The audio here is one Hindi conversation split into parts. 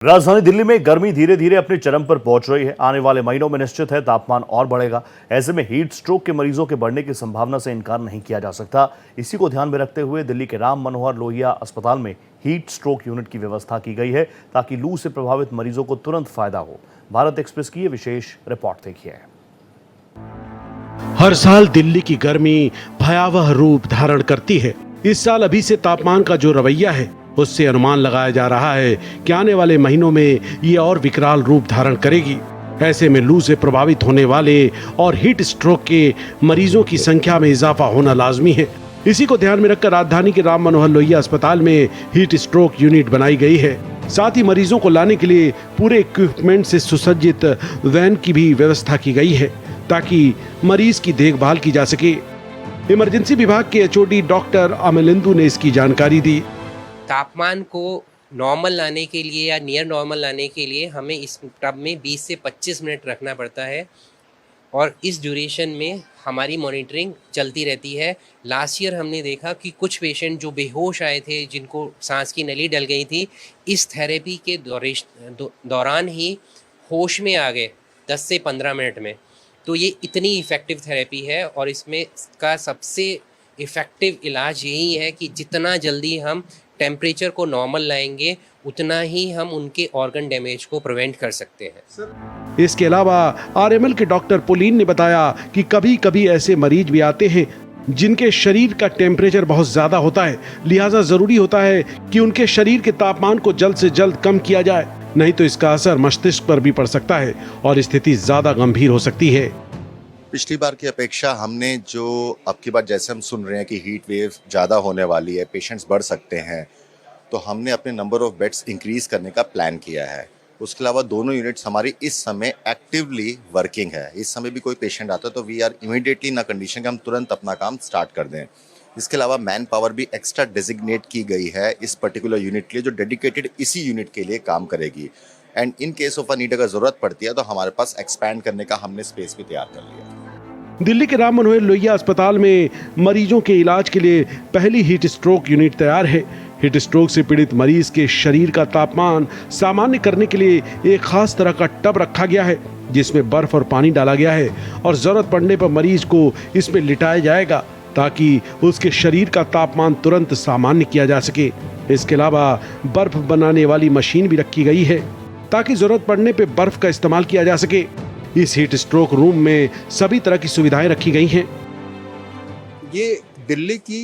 राजधानी दिल्ली में गर्मी धीरे धीरे अपने चरम पर पहुंच रही है। आने वाले महीनों में निश्चित है तापमान और बढ़ेगा। ऐसे में हीट स्ट्रोक के मरीजों के बढ़ने की संभावना से इनकार नहीं किया जा सकता। इसी को ध्यान में रखते हुए दिल्ली के राम मनोहर लोहिया अस्पताल में हीट स्ट्रोक यूनिट की व्यवस्था की गई है ताकि लू से प्रभावित मरीजों को तुरंत फायदा हो। भारत एक्सप्रेस की ये विशेष रिपोर्ट देखिए। हर साल दिल्ली की गर्मी भयावह रूप धारण करती है। इस साल अभी से तापमान का जो रवैया है उससे अनुमान लगाया जा रहा है कि आने वाले महीनों में ये और विकराल रूप धारण करेगी। ऐसे में लू से प्रभावित होने वाले और हीट स्ट्रोक के मरीजों की संख्या में इजाफा होना लाजमी है। इसी को ध्यान में रखकर राजधानी के राम मनोहर लोहिया अस्पताल में हीट स्ट्रोक यूनिट बनाई गई है। साथ ही मरीजों को लाने के लिए पूरे इक्विपमेंट से सुसज्जित वैन की भी व्यवस्था की गई है ताकि मरीज की देखभाल की जा सके। इमरजेंसी विभाग के एचओडी डॉक्टर अमलेंदु ने इसकी जानकारी दी। तापमान को नॉर्मल लाने के लिए या नियर नॉर्मल लाने के लिए हमें इस टब में 20 से 25 मिनट रखना पड़ता है और इस ड्यूरेशन में हमारी मॉनिटरिंग चलती रहती है। लास्ट ईयर हमने देखा कि कुछ पेशेंट जो बेहोश आए थे, जिनको सांस की नली डल गई थी, इस थेरेपी के दौरान ही होश में आ गए 10 से 15 मिनट में। तो ये इतनी इफ़ेक्टिव थेरेपी है और इसमें का सबसे इफ़ेक्टिव इलाज यही है कि जितना जल्दी हम टेम्परेचर को नॉर्मल लाएंगे उतना ही हम उनके ऑर्गन डैमेज को प्रिवेंट कर सकते हैं। इसके अलावा आरएमएल के डॉक्टर पुलीन ने बताया कि कभी कभी ऐसे मरीज भी आते हैं जिनके शरीर का टेम्परेचर बहुत ज्यादा होता है, लिहाजा जरूरी होता है कि उनके शरीर के तापमान को जल्द से जल्द कम किया जाए, नहीं तो इसका असर मस्तिष्क पर भी पड़ सकता है और स्थिति ज्यादा गंभीर हो सकती है। पिछली बार की अपेक्षा हमने जो अब की बार जैसे हम सुन रहे हैं कि हीट वेव ज़्यादा होने वाली है, पेशेंट्स बढ़ सकते हैं, तो हमने अपने नंबर ऑफ बेड्स इंक्रीज करने का प्लान किया है। उसके अलावा दोनों यूनिट्स हमारी इस समय एक्टिवली वर्किंग है। इस समय भी कोई पेशेंट आता है तो we are immediately in a condition कि हम तुरंत अपना काम स्टार्ट कर दें। इसके अलावा मैन पावर भी एक्स्ट्रा डेजिग्नेट की गई है इस पर्टिकुलर यूनिट के लिए, जो डेडिकेटेड इसी यूनिट के लिए काम करेगी। And in case of a need अगर ज़रूरत पड़ती है तो हमारे पास एक्सपैंड करने का हमने स्पेस भी तैयार कर लिया। दिल्ली के राम मनोहर लोहिया अस्पताल में मरीजों के इलाज के लिए पहली हीट स्ट्रोक यूनिट तैयार है। हीट स्ट्रोक से पीड़ित मरीज के शरीर का तापमान सामान्य करने के लिए एक खास तरह का टब रखा गया है जिसमें बर्फ और पानी डाला गया है और जरूरत पड़ने पर मरीज को इसमें लिटाया जाएगा ताकि उसके शरीर का तापमान तुरंत सामान्य किया जा सके। इसके अलावा बर्फ बनाने वाली मशीन भी रखी गई है ताकि जरूरत पड़ने पर बर्फ का इस्तेमाल किया जा सके। इस हीट स्ट्रोक रूम में सभी तरह की सुविधाएं रखी गई हैं। ये दिल्ली की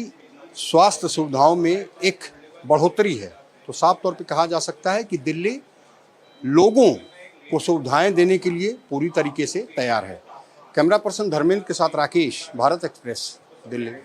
स्वास्थ्य सुविधाओं में एक बढ़ोतरी है, तो साफ तौर पे कहा जा सकता है कि दिल्ली लोगों को सुविधाएं देने के लिए पूरी तरीके से तैयार है। कैमरा पर्सन धर्मेंद्र के साथ राकेश, भारत एक्सप्रेस, दिल्ली।